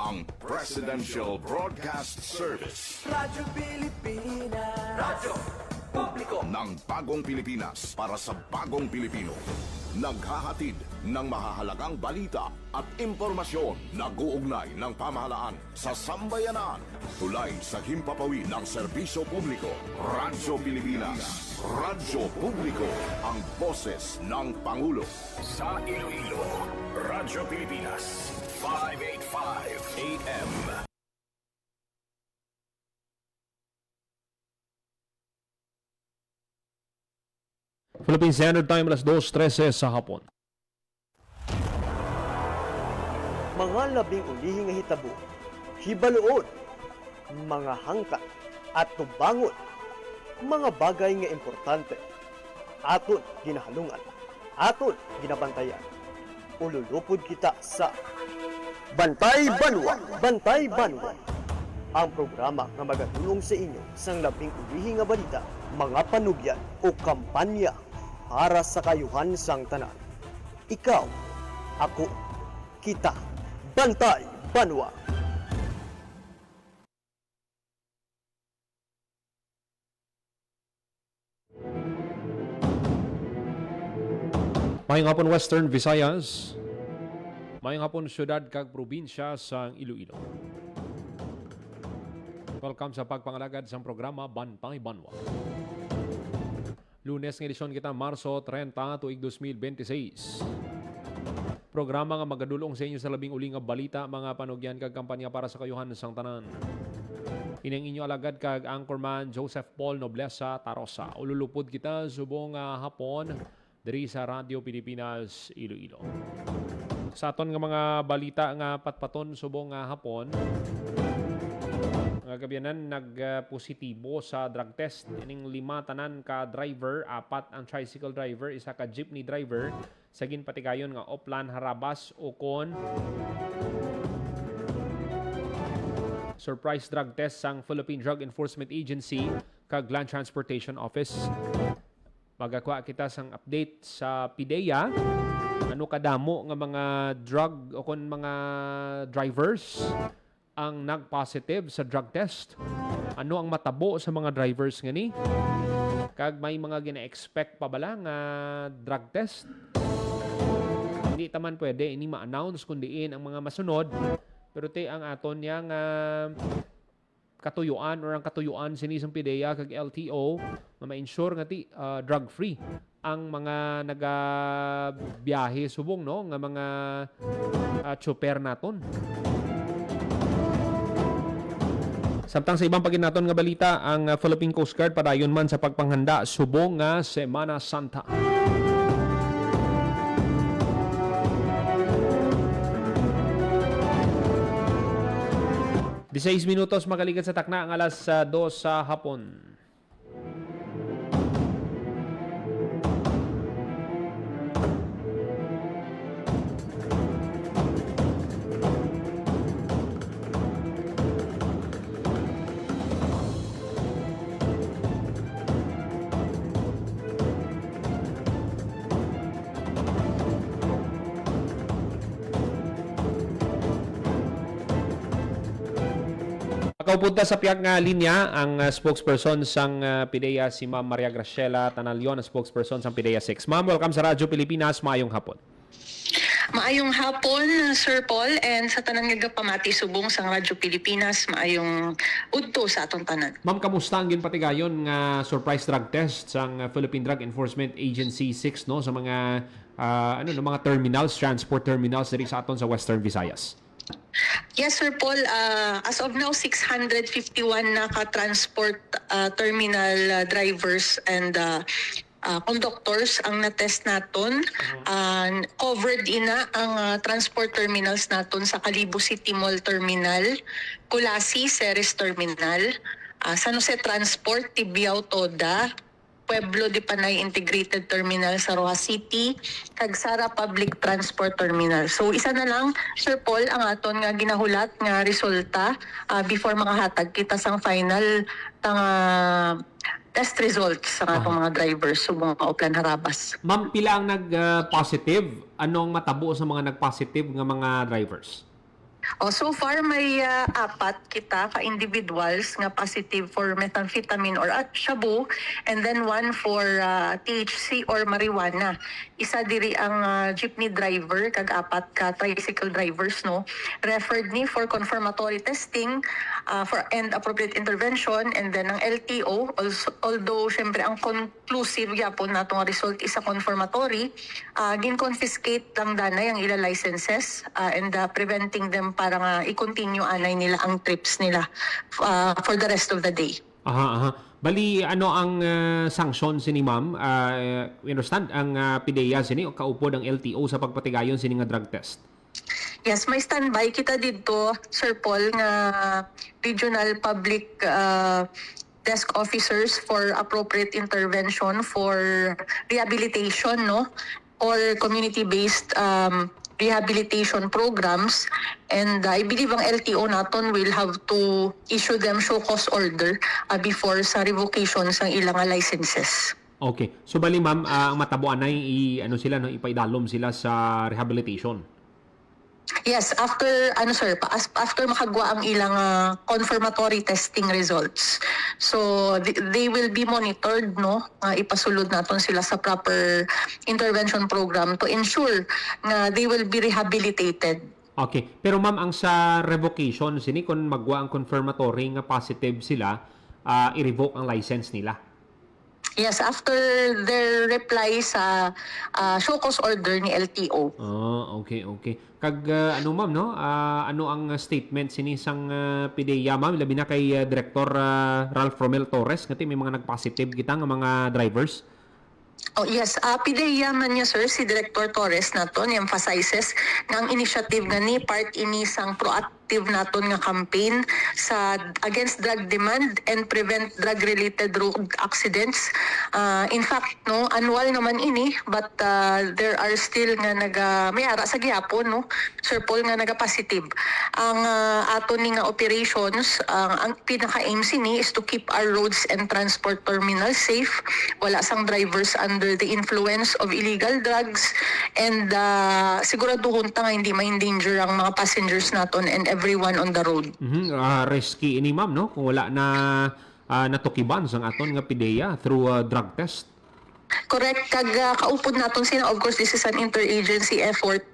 ang Presidential Broadcast Service. Radyo Pilipinas. Radyo Publiko ng Bagong Pilipinas para sa Bagong Pilipino. Naghahatid ng mahahalagang balita at impormasyon na guugnay ng pamahalaan sa sambayanan. Tulay sa himpapawid ng serbisyo publiko. Radyo Pilipinas. Radyo Publiko. Ang boses ng Pangulo. Sa Iloilo, Radyo Pilipinas. 585 AM. Philippine Standard Time, alas 2:13 sa hapon. Mga labing ulihing nga hitabo, hibaluon, mga hangkat at tubangon, mga bagay nga importante, aton ginahalungan, aton ginabantayan. Ululupod kita sa Bantay Banwa! Bantay Banwa! Ang programa nga magatulong sa inyo sang labing ulihing nga balita, mga panugyan o kampanya para sa kayuhan sang tanan. Ikaw, ako, kita, Bantay Banwa! Mayong hapon Western Visayas. Mayong hapon syudad kag probinsya sa Iloilo. Welcome sa pagpangalagad sa programa Bantay Banwa. Lunes ng edisyon kita Marso 30 tuig 2026. Programa nga magadulong sa inyo sa labing uli nga balita, mga panugyan kag kampanya para sa kayuhan sang tanan. Ining inyo alagad kag anchorman Joseph Paul Noblesa Tarosa. Ululupod kita subong hapon diri sa Radyo Pilipinas Iloilo. Sa aton nga mga balita nga patpaton subong hapon, nga gabianan nagpositibo sa drug test ining 5 tanan ka driver, 4 ang tricycle driver, 1 ka jeepney driver sa ginpatigayon nga Oplan Harabas ukon surprise drug test sang Philippine Drug Enforcement Agency kag Land Transportation Office. Magakuha kita sang update sa PIDEA. Ano kadamo nga mga drug o kon mga drivers ang nag-positive sa drug test? Ano ang matabo sa mga drivers nga ni? Kag may mga gina-expect pa bala nga drug test? Hindi taman pwede ini ma-announce kundiin ang mga masunod. Pero te ang aton yang katuyuan or ang katuyuan sinisang PIDEA kag LTO na ma-ensure nga ti drug-free ang mga nagabiyahe subong no nga mga chopper naton. Samtang sa ibang paginaton nga balita, ang Philippine Coast Guard padayon man sa pagpanghanda subong nga Semana Santa. Di 6 minutos makaligat sa takna ang alas 2 sa hapon. Kaupunta sa piyak nga linya ang spokesperson sang PIDEA si Ma'am Maria Graciela Tanalion, ang spokesperson sang PIDEA 6. Ma'am, welcome sa Radyo Pilipinas. Maayong hapon. Maayong hapon, Sir Paul, and sa tanan nga pamati subong sang Radyo Pilipinas, maayong udto sa atong tanan. Ma'am, kamusta ang ginpatigayon nga surprise drug test sang Philippine Drug Enforcement Agency 6 no sa mga mga terminals, transport terminals diri sa aton sa Western Visayas? Yes, Sir Paul. As of now, 651 naka-transport terminal drivers and conductors ang na-test naton. Covered ina ang transport terminals naton sa Calibo City Mall Terminal, Kulasi Ceres Terminal, San Jose Transport, Tibiao Toda, Pueblo de Panay Integrated Terminal sa Rojas City, kag Sara Public Transport Terminal. So isa na lang, Sir Paul, ang aton nga ginahulat nga resulta before makahatag kita sang final test results sa atong mga drivers subong Oplan Harabas. Ma'am, pila ang nag-positive? Anong matabo sa mga nag-positive nga mga drivers? So far may apat kita ka individuals nga positive for methamphetamine or shabu, and then one for THC or marijuana. Isa diri ang jeepney driver kag apat ka tricycle drivers no. Referred ni for confirmatory testing for and appropriate intervention, and then ang LTO also, although syempre ang conclusive gyapon natong result is a confirmatory, gin-confiscate lang danay ang ila licenses and preventing them para nga i-continue anay nila ang trips nila for the rest of the day. Aha. Bali, ano ang sanction sini ma'am? We understand ang PIDEA sini o kaupod ang LTO sa pagpatigayon sini nga drug test. Yes, may standby kita dito, Sir Paul, nga regional public desk officers for appropriate intervention for rehabilitation, no? Or community-based rehabilitation programs, and I believe ang LTO naton will have to issue them show cause order before sa revocation sa ilang licenses. Okay. So bali ma'am, ang matabuan ay ipaidalom sila sa rehabilitation. Yes, after after makagwa ang ilang confirmatory testing results. So they will be monitored, no? Ipasulod naton sila sa proper intervention program to ensure na they will be rehabilitated. Okay. Pero ma'am, ang sa revocation sini kung magwa ang confirmatory nga positive sila, i-revoke ang license nila. Yes, after their reply sa show cause order ni LTO. Okay. Kag ano ma'am no? Ano ang statement sini sang PIDEA ma'am, labi na kay Director Ralph Romel Torres ngati may mga nagpositive kita nga mga drivers. Oh yes, PIDEA man niya sir, si Director Torres naton emphasizes nga ang initiative nga ni part ini sang proactive naton nga campaign sa against drug demand and prevent drug related road accidents. In fact no, annual naman ini, but there are still nga may ara sa gihapon no, Sir Paul, nga naga-positive. Ang aton ni nga operations, ang pinaka-aim sini is to keep our roads and transport terminals safe, wala sang drivers under the influence of illegal drugs, and siguraduhon ta nga hindi ma-endanger ang mga passengers naton and everyone on the road. Risky ini ma'am no, kung wala na natukiban sang aton nga PIDEA through drug test. Correct. Kag kaupod naton sila, of course this is an interagency effort,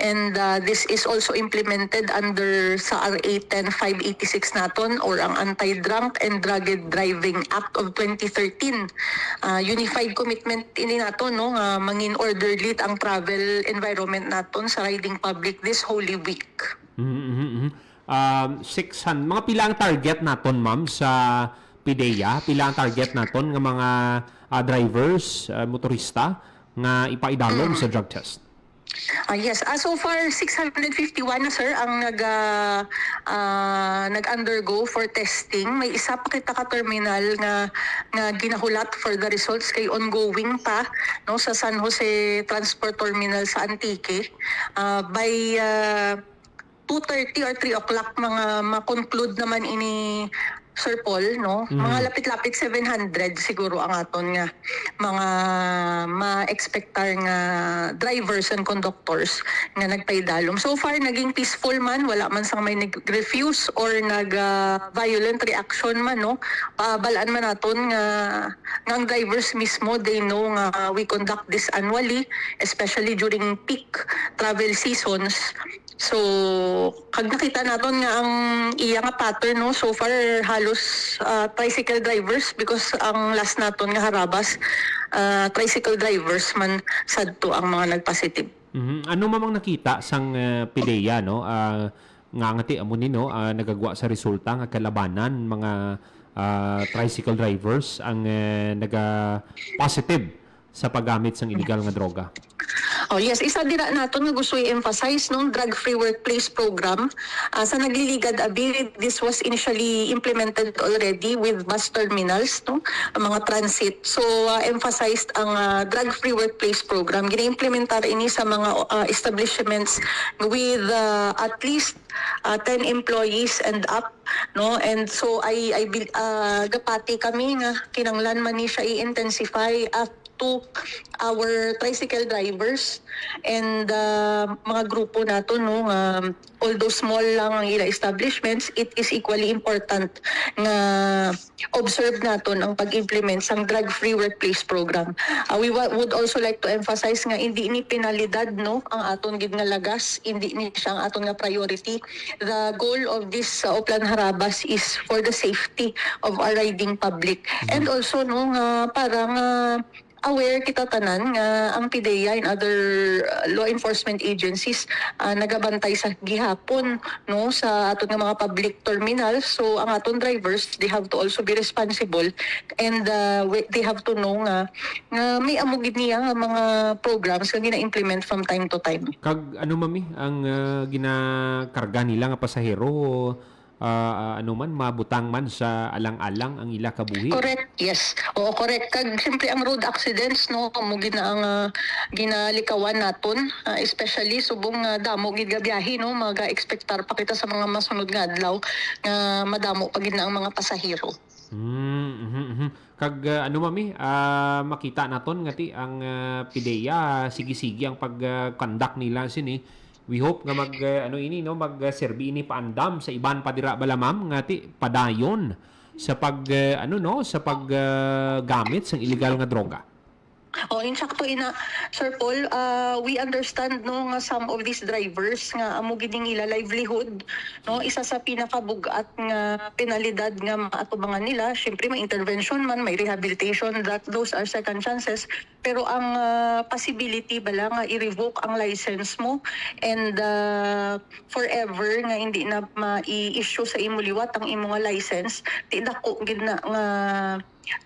and this is also implemented under sa RA 10586 naton, or ang Anti-Drunk and Drugged Driving Act of 2013. Unified commitment ini naton no, nga mangin orderly ang travel environment naton sa riding public this Holy Week. 600 mga pila ang target naton ma'am sa PIDEA, pila ang target naton nga mga drivers, motorista nga ipaidalom sa drug test. Yes, so far 651 na sir ang nag-undergo for testing. May isa pa kita ka terminal nga ginahulat for the results, kay ongoing pa no sa San Jose Transport Terminal sa Antique. By 2:30 or 3 o'clock mga ma-conclude naman ini Sir Paul, no? Mga lapit-lapit 700 siguro ang aton nga mga ma-expectar nga drivers and conductors nga nagpaidalom. So far naging peaceful man, wala man sang may nag-refuse or nag-violent reaction man, no? Balaan man naton nga ang drivers mismo, they know nga we conduct this annually, especially during peak travel seasons. So, kag nakita naton nga ang iya nga pattern, no, so far halos tricycle drivers, because ang last naton nga harabas tricycle drivers man sadto ang mga nagpositive. Ano mamang nakita sang PIDEA no, nga ngati amo ni no, nagagwa sa resulta nga kalabanan mga tricycle drivers ang naga-positive sa paggamit sang illegal nga droga? Oh yes, isa dira naton nga gusto i-emphasize nung drug-free workplace program. Sa nagliligad abi, this was initially implemented already with bus terminals, no, mga transit. So emphasized ang drug-free workplace program. Gina-implementar ini sa mga establishments with at least 10 employees and up, no, and so I gapati kami nga kinanglan man ni siya i-intensify up to our tricycle drivers and mga grupo nato, no, although small lang ang ila establishments, it is equally important nga observe naton ang pag-implement sang drug-free workplace program. We would also like to emphasize nga hindi ni penalidad, no, ang aton gid nga lagas, hindi ni siya ang aton nga priority. The goal of this Oplan Harabas is for the safety of our riding public. And also, no, nga parang aware kita tanan nga ang PIDEA and other law enforcement agencies nagabantay sa gihapon, no, sa aton nga mga public terminals. So ang aton drivers, they have to also be responsible and they have to know nga may amugid niya nga mga programs nga gina-implement from time to time. Kag ano mami ang ginakarga nila nga pasahero ano man mabutang man sa alang-alang ang ila kabuhi. Correct, yes. Oo, correct. Kag siyempre ang road accidents, no, amo gid na ang ginalikawan naton, especially subong damo gid nga biyahe, no, maga-expectar pa kita sa mga masunod nga adlaw nga madamo pa gid na ang mga pasahero. Kag ano mami, makita naton nga ti ang PIDEA sige-sige ang pag-conduct nila sini. We hope nga mag-serbi ini paandam sa iban pa dira bala ma'am nga ti padayon sa paggamit sang illegal nga droga. Insakto ina Sir Paul, we understand, no, nga some of these drivers nga amo gid ning ila livelihood, no, isa sa pinakabugat nga penalidad nga maatubangan nila, syempre may intervention man, may rehabilitation, that those are second chances, pero ang possibility bala nga i-revoke ang license mo and forever nga hindi na ma-i-issue sa imo liwat ang imo nga license, ti dako gid na nga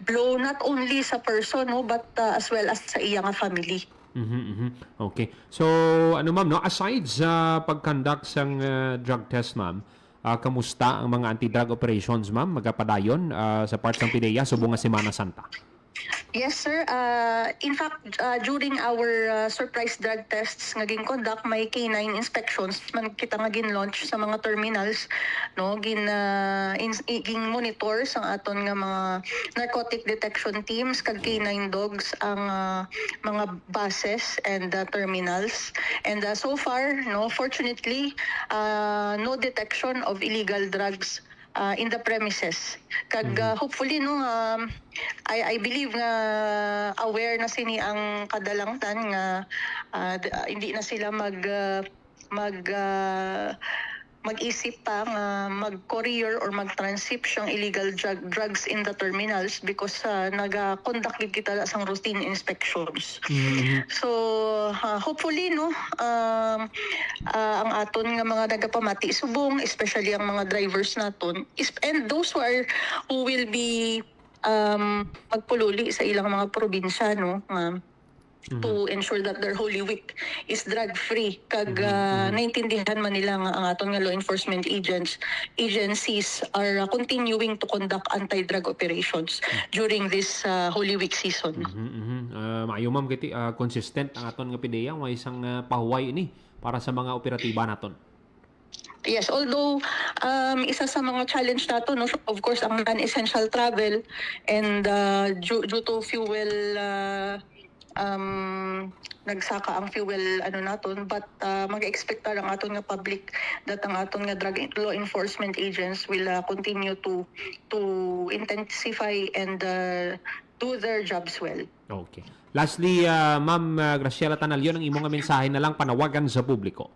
blow not only sa person, no, but as well as sa iya nga family. Okay. So, ano ma'am, no, aside sa pag-conduct sang drug test, ma'am, kamusta ang mga anti-drug operations, ma'am, magapadayon sa parts ng PIDEA subong nga Semana Santa? Yes, sir. In fact, during our surprise drug tests nga conduct, may K9 inspections man kita nga gin-launch sa mga terminals, no, monitor sa aton nga mga narcotic detection teams kag K9 dogs ang mga buses and terminals. And so far, no, fortunately, no detection of illegal drugs in the premises. Kag hopefully, no, I believe nga aware na sini ang kadalangtan nga hindi na sila mag-isip pa nga mag-courier or mag-transship siyang illegal drugs in the terminals because naga-conduct kita sang routine inspections. So hopefully, no, ang aton nga mga nagapamati subong, especially ang mga drivers naton and those who will be magpululi sa ilang mga probinsya, no, to ensure that their Holy Week is drug-free. Kag naintindihan man nila nga ang aton nga law enforcement agencies are continuing to conduct anti-drug operations during this Holy Week season. Maayo ma'am kiti consistent ang aton nga PIDEA nga isang pahuway ini para sa mga operatiba naton. Yes, although isa sa mga challenge nato, no, of course ang non-essential travel and due to fuel nagsaka ang fuel naton, but mag-expect ang aton nga public that ang aton nga drug law enforcement agents will continue to intensify and do their jobs well. Okay. Lastly, Ma'am Graciela Tanalyon, ang imong nga mensahe na lang panawagan sa publiko.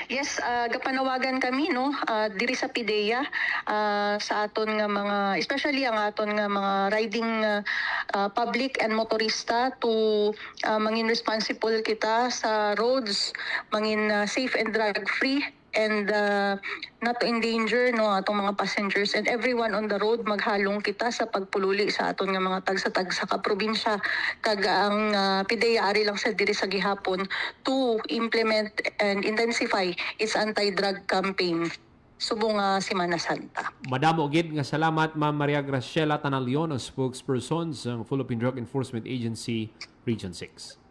Yes, gapanawagan kami, no, diri sa PIDEA sa aton nga mga, especially ang aton nga mga riding public and motorista to mangin responsible kita sa roads, mangin safe and drug free and not to endanger, no, atong mga passengers and everyone on the road. Maghalong kita sa pagpululi sa aton nga mga tagsa-tagsa ka probinsya kag ang PIDEA ari lang sa diri sa gihapon to implement and intensify its anti-drug campaign subong Semana Santa. Madamo gid nga salamat Ma'am Maria Graciela Tanalyon, ang spokesperson sa Philippine Drug Enforcement Agency Region 6.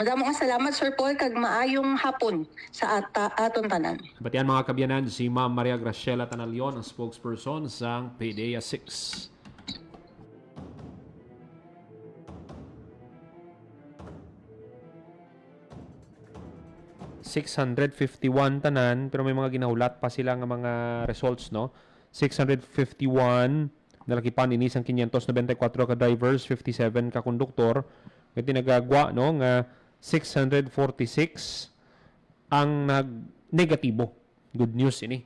Madamo nga salamat, Sir Paul, kag maayong hapon sa aton tanan. Batian mga kabyanan, si Ma'am Maria Graciela Tanalyon, ang spokesperson sa PIDEA 6. 651 tanan, pero may mga ginahulat pa sila nga mga results, no? 651 nalaki pa ni isang 594 ka drivers, 57 ka konduktor. Kaya tinagagwa, no, nga 646 ang nag-negatibo. Good news ini.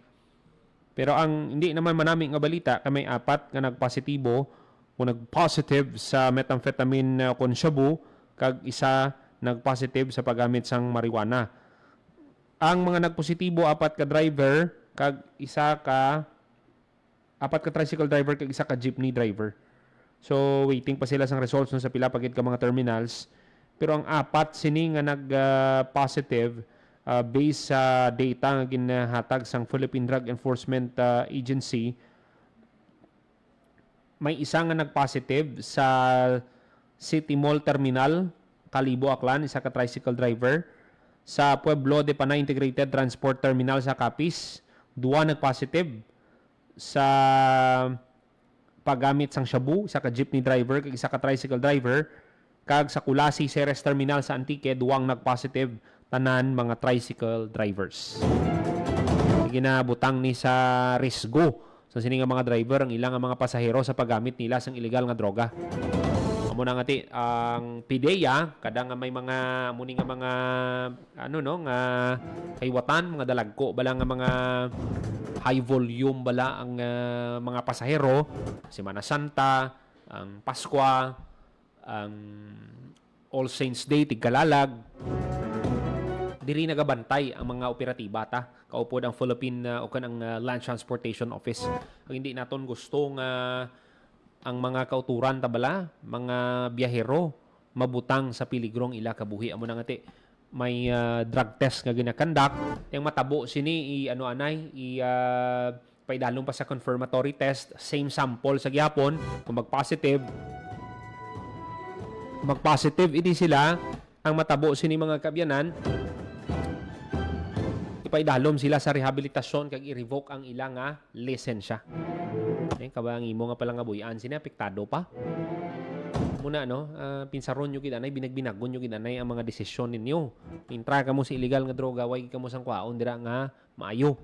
Pero ang hindi naman manami nga balita, kay may 4 nga nagpositibo o nag-positive sa methamphetamine kon shabu, kag isa nag-positive sa paggamit sang marijuana. Ang mga nagpositibo 4 ka driver, kag isa ka 4 ka tricycle driver, kag isa ka jeepney driver. So waiting pa sila sang results sa pila pagit ka mga terminals. Pero ang 4 sini nga nag-positive based sa data nga ginahatag sang Philippine Drug Enforcement Agency, may isa nga nag-positive sa City Mall Terminal, Kalibo, Aklan, isa ka tricycle driver. Sa Pueblo de Panay Integrated Transport Terminal sa Capiz, 2 nag-positive. Sa paggamit sang shabu, isa ka jeepney driver, kag isa ka tricycle driver. Kag sa Kulasi Ceres Terminal sa Antique, 2 nag-positive, tanan mga tricycle drivers. Ginabutang ni sa risgo sa sini nga mga driver ang ilang mga pasahero sa paggamit nila sang illegal nga droga. Amo na nga ang PDEA kada nga may mga muni nga mga nga kaywatan, mga dalagko bala nga mga high volume bala ang mga pasahero, Semana Santa, ang Pasko, ang All Saints Day, Tigkalalag. Diri nagabantay ang mga operatiba ta. Kaupod ang Philippine o kanang Land Transportation Office. Ang hindi naton gusto nga ang mga kauturan tabala, mga biyahero mabutang sa piligrong ila kabuhi. Amo na nga may drug test nga ginakandak. Yung matabo sini paidalong pa sa confirmatory test, same sample sa gyapon, kung mag-positive idi sila, ang matabo sini mga kabyanan, ipaidalom sila sa rehabilitasyon kag i-revoke ang ilang nga lisensya. Kabang imo nga pala nga buyan sini apektado pa. Muna pinsaron nyo gidanay, binagbinagon nyo gidanay ang mga desisyon ninyo. Intra ka mo sa illegal nga droga, way ka mo sang kwaon dira nga maayo.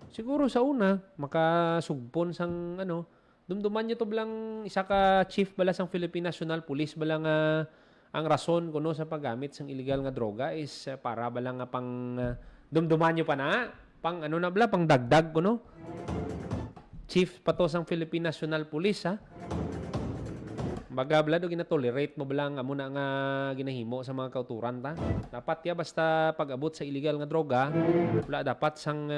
Siguro sa una makasugpon sang dumduman nyo to bilang isa ka chief bala sang Philippine National Police bala nga ang rason kuno sa paggamit sang illegal nga droga is para bala nga pang dumduman nyo pa na pang pang dagdag kuno. Chief pa to sang Philippine National Police ha. Baga bala do ginatolerate mo bala nga muna nga ginahimo sa mga kauturan ta. Dapat ya basta pag-abot sa illegal nga droga, wala dapat sang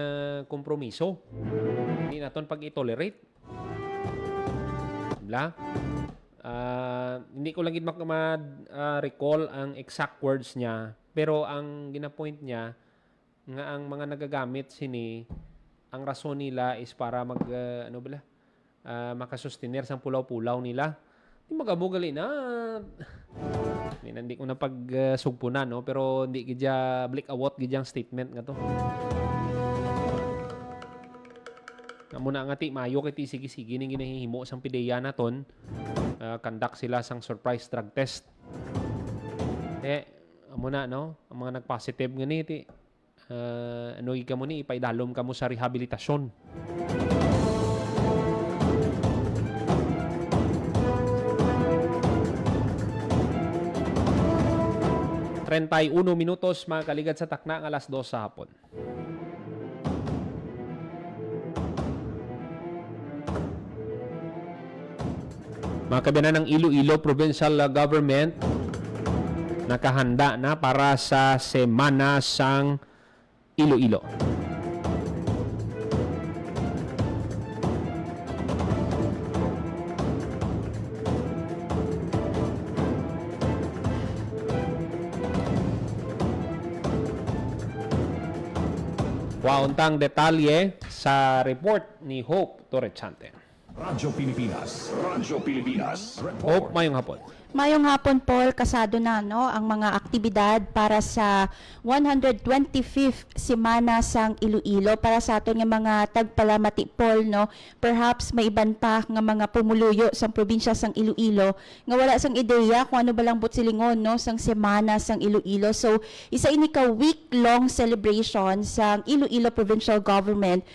kompromiso. Hindi naton pag-i-tolerate. Bla. Hindi ko lang gid recall ang exact words niya, pero ang gina-point niya nga ang mga nagagamit sini ang rason nila is para makasustenir sang pulaw-pulaw nila. Di magabugali na. Hindi ko na pagsugpo na, no? Pero hindi gidya blik-awat gidyang statement nga to. Muna nga mayo kiti sige-sige ning ginahihimo sang PDEA naton. Conduct sila sang surprise drug test. Muna ang mga nag-positive nga ni ka mo ni ipaidalom ka mo sa rehabilitasyon. Uno minutos mga kaligad sa takna ng alas 2 sa hapon. Mga kabiyanan ng Iloilo Provincial Government nakahanda na para sa Semana sang Iloilo. Wauntang detalye sa report ni Hope Torrechante. Radyo Pilipinas. Radyo Pilipinas. Hope, mayong hapon. Mayong hapon, Paul, kasado na ang mga aktibidad para sa 125th Semana sang Iloilo para sa aton nga mga tagpalamati, Paul, no. Perhaps may iban pa nga mga pumuluyo sa probinsya sang Iloilo nga wala sang ideya kung ano ba lang silingon, no, sang Semana sang Iloilo. So isa ini ka week-long celebration sang Iloilo Provincial Government.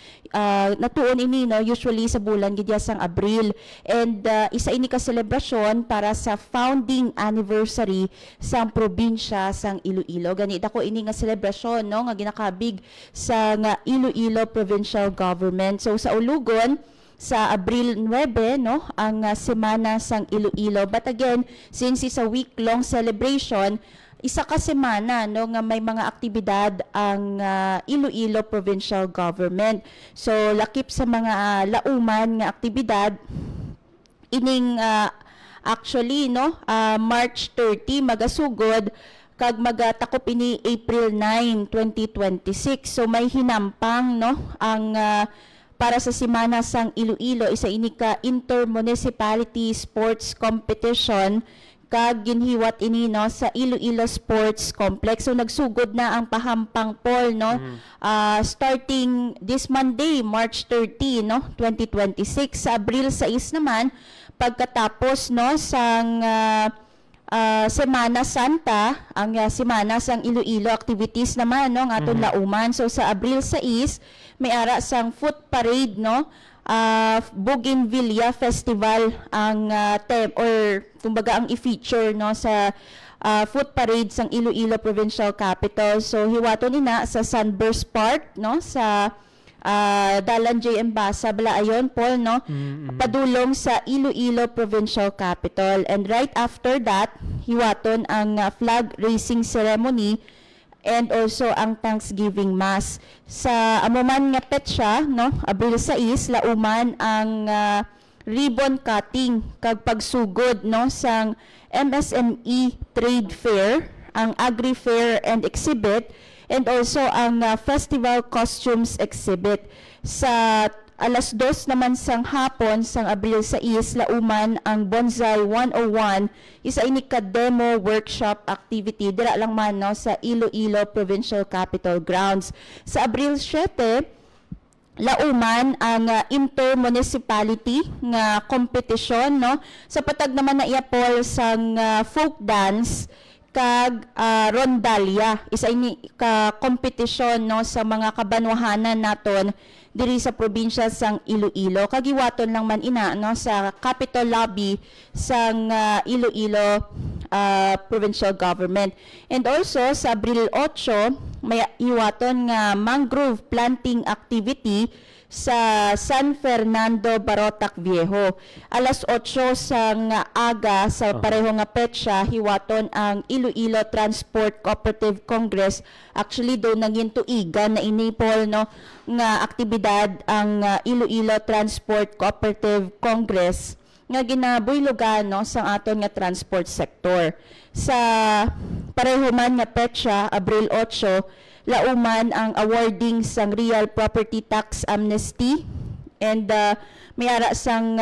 Natuon ini, no, usually sa bulan gidya sang Abril, and isa ini ka selebrasyon para sa founding anniversary sang probinsya sang Iloilo. Ganito ko ini nga selebrasyon, no, nga ginakabig sa nga Iloilo Provincial Government. So sa ulugon sa Abril 9, no, ang Semana sang Iloilo. But again, since it's a week-long celebration, isa ka semana, no, nga may mga aktibidad ang Iloilo Provincial Government. So lakip sa mga lauman nga aktibidad ining actually, no, March 30 magasugod kag magatakop ini April 9, 2026. So may hinampang, no, ang para sa Semana sang Iloilo, isa ini ka intermunicipality sports competition kag ginhiwat ini, no, sa Iloilo Sports Complex. So nagsugod na ang pahampang, Paul, no, starting this Monday, March 30, no, 2026. Sa Abril 6 naman, pagkatapos, no, sang Semana Santa, ang Semana sang Iloilo activities naman, no, ng aton lauman. So sa Abril 6, may ara sang foot parade, no, Bougainvillea Festival ang or kumbaga ang i-feature, no, sa foot parade sang Iloilo Provincial Capital. So hiwaton ina sa Sunburst Park, no, sa Dalan JM Basa bala ayon, Paul, no, padulong sa Iloilo Provincial Capital. And right after that, hiwaton ang flag raising ceremony and also ang Thanksgiving Mass. Sa amuman nga petsa, no, Abril 6, lauman ang ribbon cutting kag pagsugod, no, sang MSME Trade Fair, ang Agri Fair and Exhibit, and also ang Festival Costumes Exhibit. Sa alas 2 naman sang hapon sang Abril 6, lauman ang Bonsai 101, isa ini ka demo workshop activity dira lang man, no, sa Iloilo Provincial Capital Grounds. Sa Abril 7, lauman ang intermunicipality nga competition, no, sa patag naman na iya, Paul, sang folk dance kag rondalia. Isa ini ka kompetisyon, no, sa mga kabanwahanan naton diri sa probinsya sang Iloilo. Kagiwaton lang man ina, no, sa Capitol Lobby sang Iloilo Provincial Government. And also sa Abril 8, may iwaton nga mangrove planting activity sa San Fernando, Barotac Viejo. Alas 8 sang aga sa pareho nga petsa, hiwaton ang Iloilo Transport Cooperative Congress. Actually do naging tuigan na ini, Paul, no, nga aktibidad ang Iloilo Transport Cooperative Congress nga ginabuylogan, no, sa aton nga transport sector. Sa pareho man nga petsa, Abril 8, lauman ang awarding sang real property tax amnesty, and may ara sang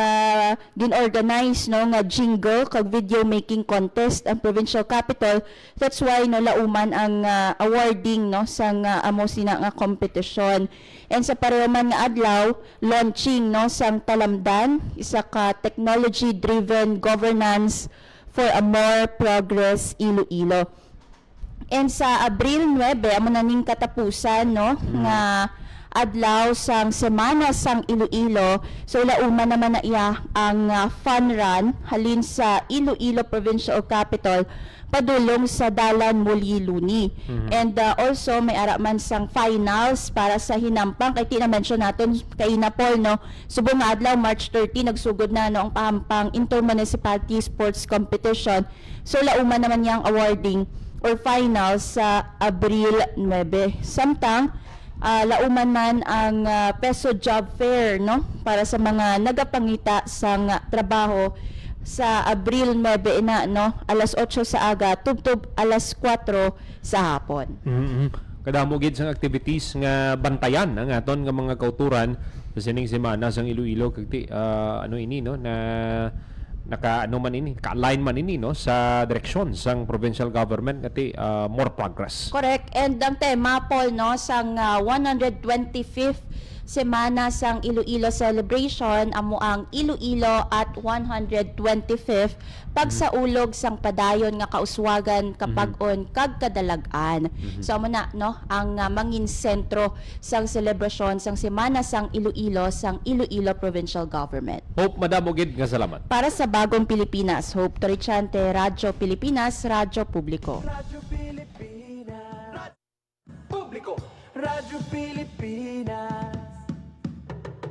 ginorganize, no, nga jingle kag video making contest ang provincial capital. That's why, no, lauman ang awarding, no, sang amo sina nga competition. And sa pareho man nga adlaw, launching, no, sang Talamdan, isa ka technology driven governance for a more progress Iloilo. And sa Abril 9, amo na ning katapusan, no, nga adlaw sang Semana sang Iloilo. So lauma naman na iya ang fun run halin sa Iloilo Provincial Capital padulong sa Dalan Muliluni. And also may ara man sang finals para sa hinampang kay tina-mention naton kay na, Paul, no, subong nga adlaw March 30 nagsugod na, no, ang pahampang intermunicipality sports competition. So lauma naman yang awarding or finals sa Abril 9. Samtang lauman man ang Peso Job Fair, no, para sa mga nagapangita sang trabaho sa Abril 9 na, no, alas 8 sa aga tubtob alas 4 sa hapon. Kadamo gid sang activities nga bantayan ang aton nga mga kauturan sa sining semana sang Iloilo kag ano ini, no, na ka-align man ini no sa direksyon sang provincial government ngati more progress. Correct. And ang tema, Paul, no, sang 125th Semana sang Iloilo celebration, amo ang Iloilo at 125th pagsaulog sang padayon nga kauswagan kapag-on kag kadalagan. So amo na no ang mangin sentro sang selebrasyon sang Semana sang Iloilo sang Iloilo Provincial Government. Hope Madam Ogid nga salamat. Para sa Bagong Pilipinas, Hope Torichante, Radyo Pilipinas, Radyo Publiko. Radyo Pilipinas. Publiko. Radyo Pilipinas.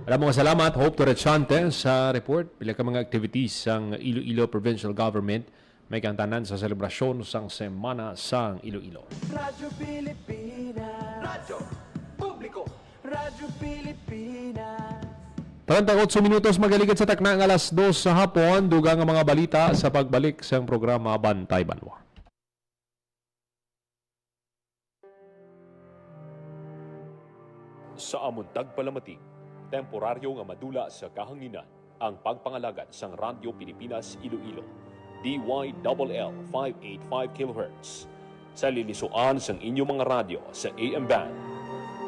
Alam mga salamat, Hope Torrechante sa report. Pila ka mga activities sang Iloilo Provincial Government may kantanan sa selebrasyon sang Semana sang Iloilo. Radyo Pilipinas. Radyo Publiko. Radyo Pilipinas. 38 minutos magaligid sa takna ng alas 2 sa hapon, dugang ang mga balita sa pagbalik sa programa Bantay Banwa. Sa amuntag palamating, temporaryo nga madula sa kahanginan ang pagpangalagad sang Radyo Pilipinas Iloilo, DYLL 585 kHz. Sa lilisuan sang inyong mga radyo sa AM band.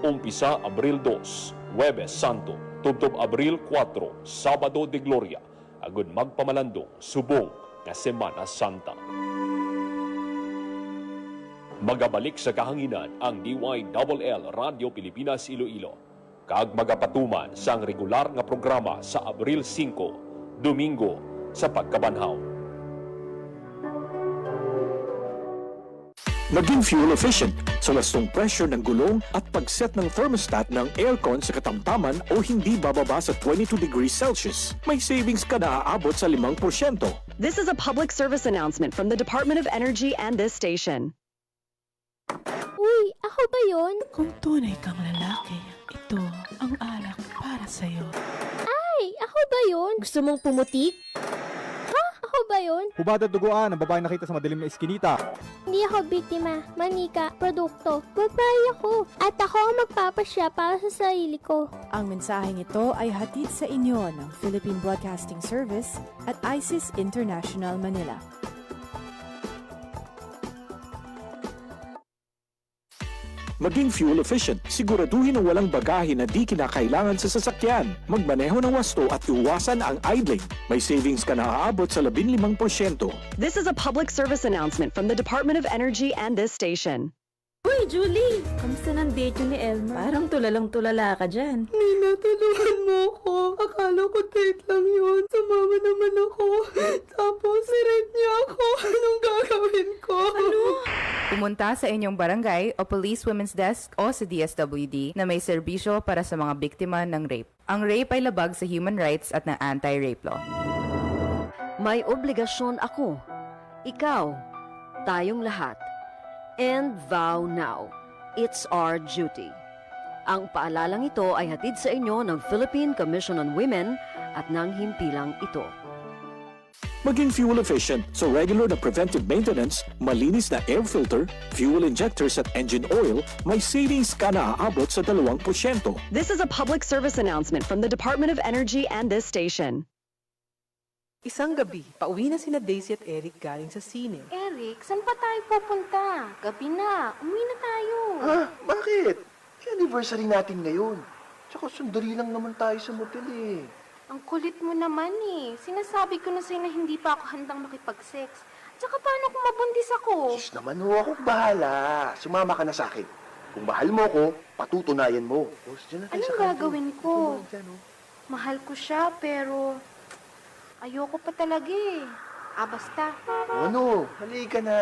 Umpisa Abril 2, Huwebes Santo, tubtob Abril 4, Sabado de Gloria, agud magpamalandong subong nga Semana Santa. Magabalik sa kahanginan ang DYLL Radio Pilipinas Iloilo. Kag magapatuman sang regular nga programa sa Abril 5, Domingo, sa pagkabanhaw. Maging fuel efficient sa wastong pressure ng gulong at pag-set ng thermostat ng aircon sa katamtaman o hindi bababa sa 22 degrees Celsius. May savings ka na aabot sa 5%. This is a public service announcement from the Department of Energy and this station. Uy, ako ba yun? Kung tunay kang lalaki, ito ang alak para sa'yo. Ay, ako ba yun? Gusto mong pumutik? Ha? Ako ba yun? Hubad at duguan ang babae nakita sa madilim na iskinita. Hindi ako biktima, manika, produkto. Babae ako. At ako ang magpapasya para sa sarili ko. Ang mensaheng ito ay hatid sa inyo ng Philippine Broadcasting Service at ISIS International Manila. Maging fuel efficient, siguraduhin na walang bagahe na di kinakailangan sa sasakyan. Magmaneho ng wasto at iwasan ang idling. May savings ka na aabot sa 15%. This is a public service announcement from the Department of Energy and this station. Uy, Julie! Kamusta ng date yun ni Elmer? Parang tulalang-tulala ka dyan. Nina, tulungan mo ako. Akala ko date lang yun. Sumama naman ako. Tapos, nirate niya ako. Anong gagawin ko? Ano? Pumunta sa inyong barangay o Police Women's Desk o sa DSWD na may serbisyo para sa mga biktima ng rape. Ang rape ay labag sa human rights at ng anti-rape law. May obligasyon ako, ikaw, tayong lahat. And vow now, it's our duty. Ang paalalang ito ay hatid sa inyo ng Philippine Commission on Women at ng himpilang ito. Maging fuel efficient so regular na preventive maintenance, malinis na air filter, fuel injectors at engine oil, may savings ka na aabot sa 2%. This is a public service announcement from the Department of Energy and this station. Isang gabi, pauwi na sina Daisy at Eric galing sa sine. Eric, saan pa tayo pupunta? Gabi na. Umuwi na tayo. Ha? Bakit? Anniversary natin ngayon. Tsaka sundali lang naman tayo sa motel eh. Ang kulit mo naman eh. Sinasabi ko na sa'yo na hindi pa ako handang makipag-sex. Tsaka paano kung mabundis ako? Sus naman ho, ako bahala. Sumama ka na sa akin. Kung mahal mo ko, patutunayan mo. Anong gagawin ko? Mahal ko siya pero ayoko pa talaga eh. Basta. Ano? Halika na.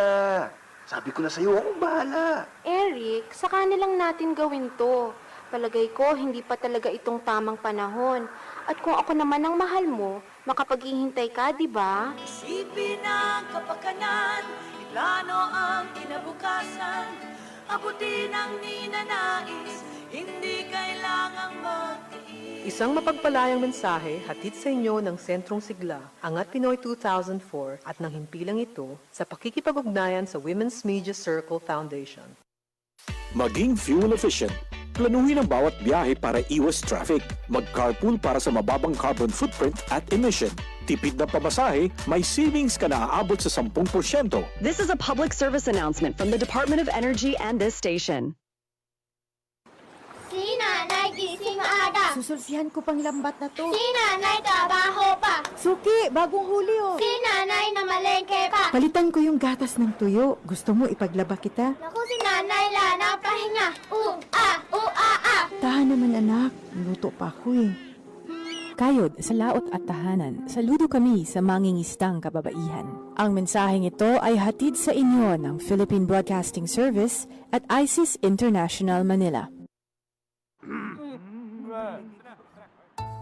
Sabi ko na sa'yo, akong bahala. Eric, saka na lang natin gawin to. Palagay ko, hindi pa talaga itong tamang panahon. At kung ako naman ang mahal mo, makapaghihintay ka, di ba? Isipin ang kapakanan, iplano ang kinabukasan, abutin ang ninanais, hindi kailangang magtiis. Isang mapagpalayang mensahe hatid sa inyo ng Sentrong Sigla, Angat Pinoy 2004 at ng himpilang ito sa pakikipag-ugnayan sa Women's Media Circle Foundation. Maging fuel efficient, Planuhin ang bawat biyahe para iwas traffic. Mag-carpool para sa mababang carbon footprint at emission. Tipid na pamasahe, may savings ka na aabot sa 10%. This is a public service announcement from the Department of Energy and this station. Si nanay gising maaga. Susulsihan ko pang lambat na to. Si nanay trabaho pa. Suki, bagong huli oh. Si nanay na malengke pa. Palitan ko yung gatas ng tuyo. Gusto mo ipaglaba kita? Naku, si nanay lana pahinga. Tahan naman anak, luto pa ako eh. Kayod sa laot at tahanan, saludo kami sa mangingistang kababaihan. Ang mensaheng ito ay hatid sa inyo ng Philippine Broadcasting Service at ISIS International Manila.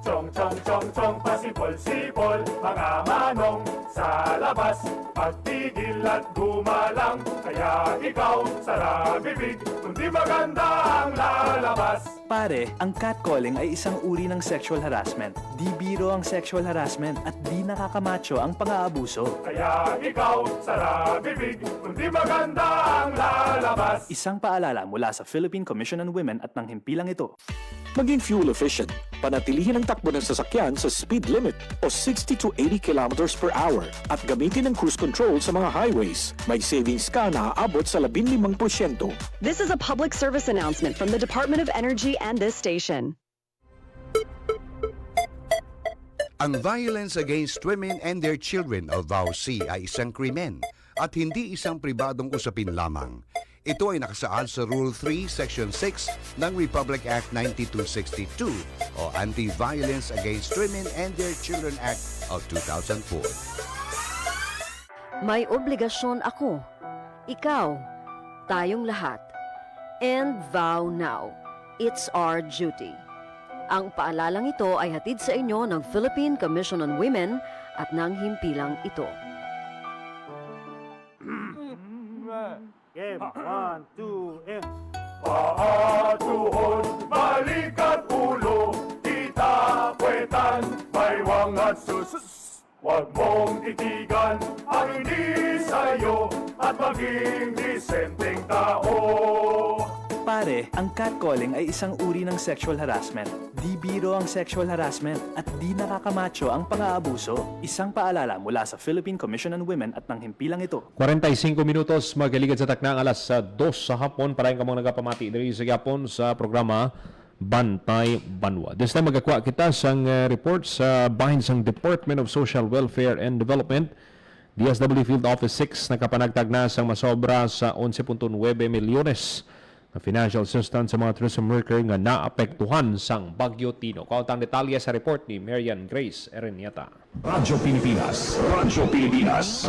Chong chong chong chong pasipol-sipol mga manong sa labas pagtigil at gumalang kaya ikaw sara bibig kundi maganda ang lalabas. Pare, ang catcalling ay isang uri ng sexual harassment. Di biro ang sexual harassment at di nakakamacho ang pang-aabuso. Kaya ikaw sara bibig kundi maganda ang lalabas. Isang paalala mula sa Philippine Commission on Women at ng himpilang ito. Maging fuel efficient. Panatilihin ang takbo ng sasakyan sa speed limit o 60 to 80 kilometers per hour at gamitin ang cruise control sa mga highways. May savings ka na aabot sa 15%. This is a public service announcement from the Department of Energy and this station. Ang violence against women and their children o VAUC ay isang krimen at hindi isang pribadong usapin lamang. Ito ay nakasaad sa Rule 3, Section 6 ng Republic Act 9262 o Anti-Violence Against Women and Their Children Act of 2004. May obligasyon ako, ikaw, tayong lahat. And vow now, it's our duty. Ang paalalang ito ay hatid sa inyo ng Philippine Commission on Women at ng himpilang ito. Game, 1, 2, and... Paa, tuhod, balikat ulo, kita, kwetan, baywang at sus. Huwag mong titigan ang hindi sa'yo at maging disenteng tao. Pare, ang catcalling ay isang uri ng sexual harassment. Di biro ang sexual harassment at di nakakamacho ang pang-aabuso. Isang paalala mula sa Philippine Commission on Women at ng himpilang ito. 45 minutos magaligid sa taknang alas 2 sa hapon. Parayon ka mga nagapamati diri sa hapon sa programa Bantay Banwa. This time magkakuha kita sang report sa bahin sang Department of Social Welfare and Development. DSWD Field Office 6 nakapanagtag na sang masobra sa 11.9 milyones na financial assistance sa mga tourism worker nga naapektuhan sang Bagyo Tino. Kautang detalye sa report ni Marian Grace Ereniata. Radyo Pilipinas,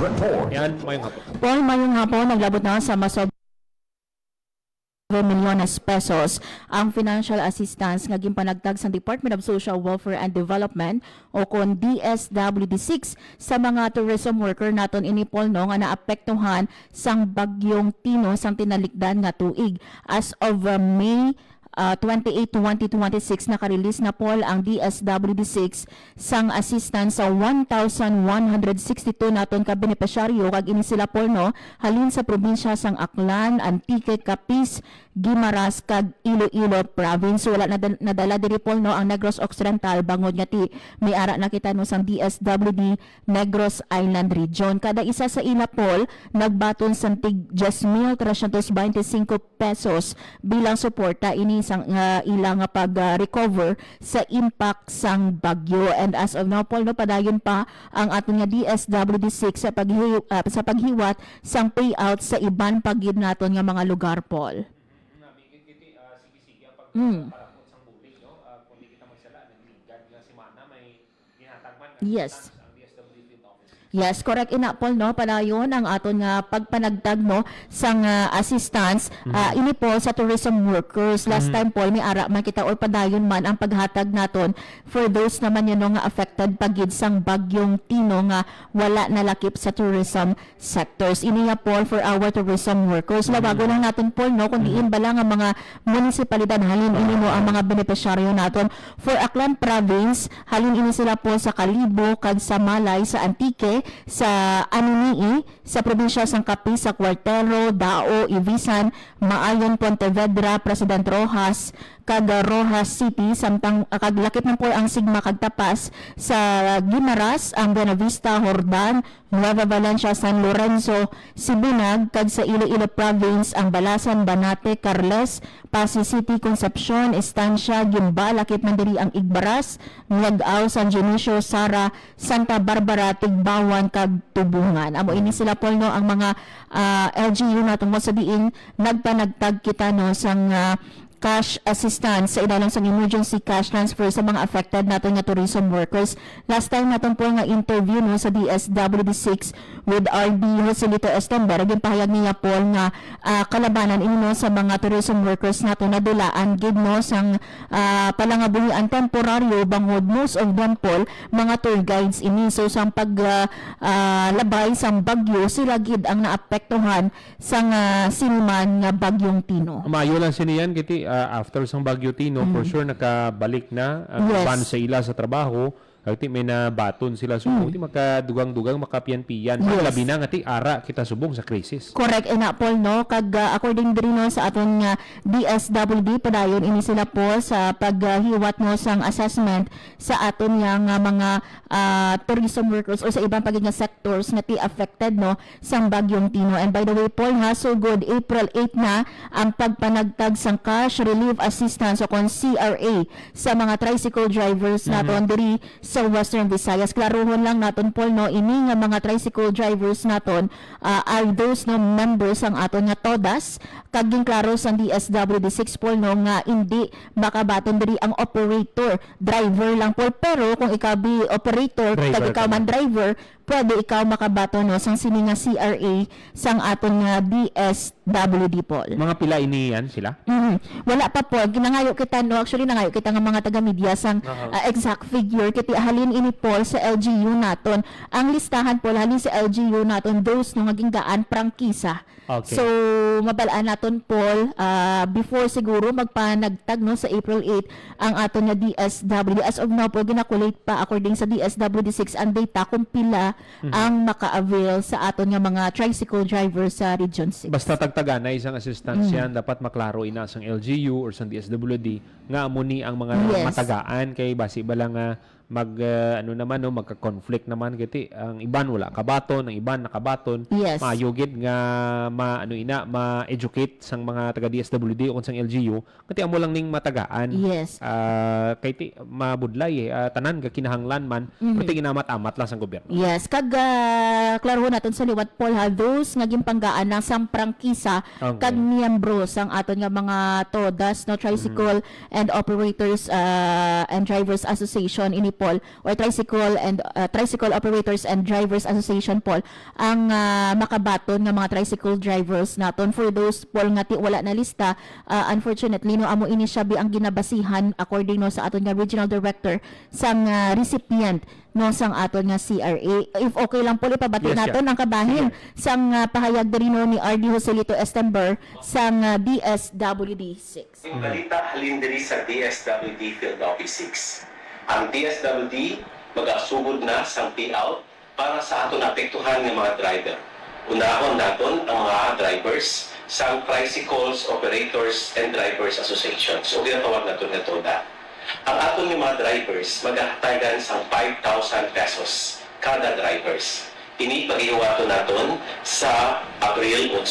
report. Yan, mayong hapon. Paul, mayong hapon, naglabot na sa masob milyones pesos ang financial assistance nga ginpanagtag sa Department of Social Welfare and Development o kon DSWD6 sa mga tourism worker naton inipol no nga naapektuhan sang Bagyong Tino sang tinalikdan nga tuig. As of May 28 to 2026 nakarelease na Paul ang DSWD6 sang assistance sa 1,162 naton ka benepisyaryo kag ini sila Paul no halin sa probinsya sang Aklan, Antique, Capiz, Guimaras kag Iloilo province. Wala na nadala diri Paul no ang Negros Occidental bangod nga ti may ara na kita no sang DSWD Negros Island Region. Kada isa sa ila Paul nagbaton sang tig 10,325 pesos bilang suporta ini sang ilang pag-recover sa impact sang bagyo. And as of now Paul no padayon pa ang aton nga DSWD6 sa paghiwat sang payout sa iban pagid naton nga mga lugar Paul. Yes. Yes, correct ina Paul no padayon ang aton nga pagpanagtag no sang assistance ini po sa tourism workers. Last time Paul may ara man kita or padayon man ang paghatag naton for those naman yun no, nga affected pagid sang Bagyong Tino nga wala nalakip sa tourism sectors. Ini nga Paul for our tourism workers. Labago lang natin Paul no kung diin bala nga mga munisipalidad halin ini mo ang mga benepisyaryo naton. For Aklan province halin ini sila Paul sa Kalibo kag sa Malay, sa Antique, sa Aninii, sa probinsya sang Capiz, sa Cuartero, Dao, Ibisan, Maayon, Pontevedra, President Rojas, kag Rojas City samtang kag lakip man po ang Sigma kag Tapas sa Guimaras, ang Buena Vista, Hordan, Nueva Valencia, San Lorenzo, Sibunag kag sa Iloilo Province ang Balasan, Banate, Carles, Pasig City, Concepcion, Estancia, Gimba, lakip man diri ang Igbaras, Nuagao, San Dionisio, Sara, Santa Barbara, Tigbawan kag Tubungan. Amo ini sila po no ang mga LGU natong mo sabihin nagpanagtag kita no sang cash assistance sa ilalim sa emergency cash transfer sa mga affected naton nga tourism workers. Last time naton po nga interview no sa DSWD6 with RD Joselito Estember, aging pahayag niya po nga kalabanan ini no sa mga tourism workers naton na dulaan gid no sang palangabuhian temporaryo bangod most of them po mga tour guides ini. So sang labay sang bagyo sila gid ang naapektuhan sang sinuman nga bagyong Tino. Maayo lang siniyan kiti after sang Bagyo Tino, for sure nakabalik na ang Yes. ban sa ila sa trabaho. Kati may nabaton sila subong, ti makadugang-dugang makapian-pian. Yes. Labi na nga ti ara kita subong sa krisis. Correct, and Paul, no? Kag according din no sa aton nga DSWD, padayon ini sila po sa paghiwat no sang assessment sa aton nga mga tourism workers o sa ibang pagiging sectors na ti affected no sang bagyong Tino. And by the way, Paul, ha, so good, April 8 na ang pagpanagtag sang cash relief assistance o kon CRA sa mga tricycle drivers naton diri sa Western Visayas. Klaruhon lang naton Paul no, ini nga mga tricycle drivers naton are those no members ang aton nga TODAS kaging klaro sa DSWD6 Paul no nga hindi makabaton diri ang operator, driver lang Paul, pero kung ikaw bi operator kag ikaw man driver, pwede ikaw makabato no sang sini nga CRA sang aton nga DSWD Paul. Mga pila ini yan sila? Wala pa po, ginangayo kita no, actually nangayo kita nga mga taga-media sang exact figure kiti halin ini Paul sa LGU naton. Ang listahan Paul halin sa LGU naton those no nga gaan prangkisa. Okay. So mabalaan naton Paul before siguro magpanagtag no sa April 8 ang aton nga DSWD. As of now po ginakulate pa according sa DSWD6 ang data kung pila ang maka-avail sa aton nga mga tricycle drivers sa Region 6. Basta tagtaga na isang assistance yan, dapat maklaro ina sang LGU or sang DSWD nga amo ni ang mga matagaan kay basi bala nga magka-conflict naman kiti ang iban wala kabaton, ang iban nakabaton. Yes. Maayogid nga ma-educate sang mga taga DSWD o sang LGU kati amo lang ning matagaan. Yes. Kay ti mabudlay tanan ga kinahanglan man pati ginamat-amat lang sang gobyerno. Yes, kag klaro natin sa liwat Paul ha, those nga gimpanggaan ng sang prangkisa kag miyembro sang aton nga mga TODAS no Tricycle and Operators and Drivers Association ini Paul or Tricycle Operators and Drivers Association Paul ang makabaton nga mga tricycle drivers naton. For those Paul nga ti wala na lista, unfortunately no amo ini siya ang ginabasihan according no sa aton nga regional director sang recipient no sang aton nga CRA. If okay lang po ipabati naton ang kabahin sang pahayag diri no ni RD Joselito Estember sang DSWD6. Yung balita halin diri sa DSWD Field Office 6. Ang DSWD mag-asugod na sang payout para sa aton apektuhan ng mga driver. Unahon naton ang mga drivers sang Tricycles, Operators, and Drivers Association. So ginatawag naton na TODA. Ang aton ng mga drivers maghahatagan sang 5,000 pesos kada drivers. Ini pag-iwato naton sa Abril 8.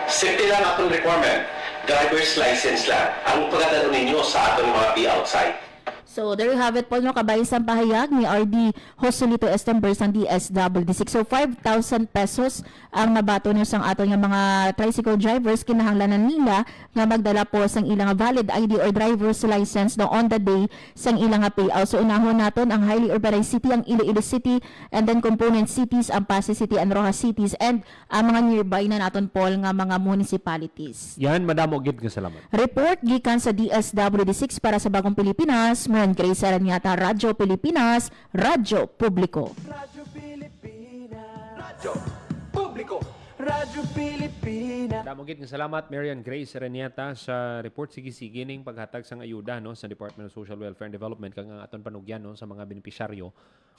Simple lang atong requirement. Driver's license lang ang pagdadalo ninyo sa aton mga payout site. So there you have it po no, kabayan sa pahayag ni RD Joselito Estember sang DSWD6. So 5,000 pesos ang mabato niyo sang ato nga mga tricycle drivers kinahanglanan nila nga magdala po sang ilang valid ID or driver's license no on the day sang ilang payout. So unahon naton ang highly urbanized city ang Iloilo City, and then component cities ang Pasig City and Rojas cities, and ang mga nearby na naton Paul nga mga municipalities. Yan, madamo gid nga salamat. Report gikan sa DSWD6 para sa Bagong Pilipinas. Grace Aranyata, Radyo Pilipinas, Radyo Publiko. Radyo Pilipinas. Radyo Publiko. Radyo Pilipinas. Damogit nga salamat Marian Grace Aranyata sa report sige-sige ning paghatag sang ayuda no sa Department of Social Welfare and Development kang aton panugyan no sa mga benepisyaryo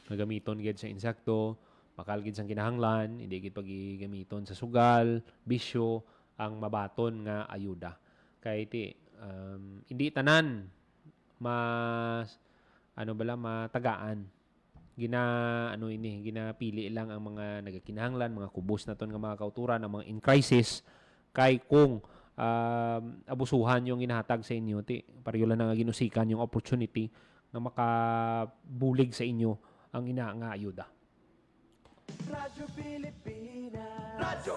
nga gamiton gid sa insekto, makal gid sang kinahanglan, hindi gid pagigamiton sa sugal, bisyo ang mabaton nga ayuda. Kay ti hindi tanan matagaan. Ginapili lang ang mga nagakinahanglan, mga kubos na ton nga mga kauturan, ang mga in crisis kay kung abusuhan yung ginahatag sa inyo, pareho lang nga ginusikan yung opportunity na makabulig sa inyo ang nga ayuda. Radyo Pilipinas. Radyo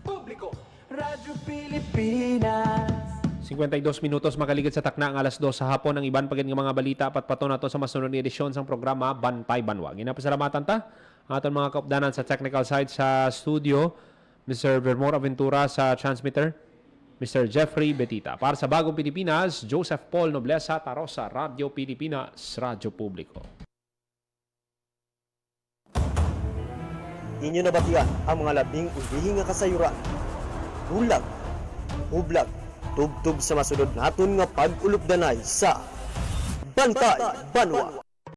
Publiko. Radyo Pilipinas. 52 minutos makaligid sa takna ang alas 2 sa hapon. Ang iban pagin nga mga balita patpato nato sa masunod ni edisyon sang programa Bantay Banwa. Ginapasalamatan ta ang aton mga kaupdanan sa technical side sa studio, Mr. Vermor Aventura sa transmitter, Mr. Jeffrey Betita. Para sa Bagong Pilipinas, Joseph Paul Noblesa Tarosa, Radyo Pilipinas, Radyo Publiko. Inyo nabatian ang mga labing ulihing nga kasayuran. Bulag, hublag, tubtub sa masunod naton nga pag-ulupdanay sa Bantay Banwa.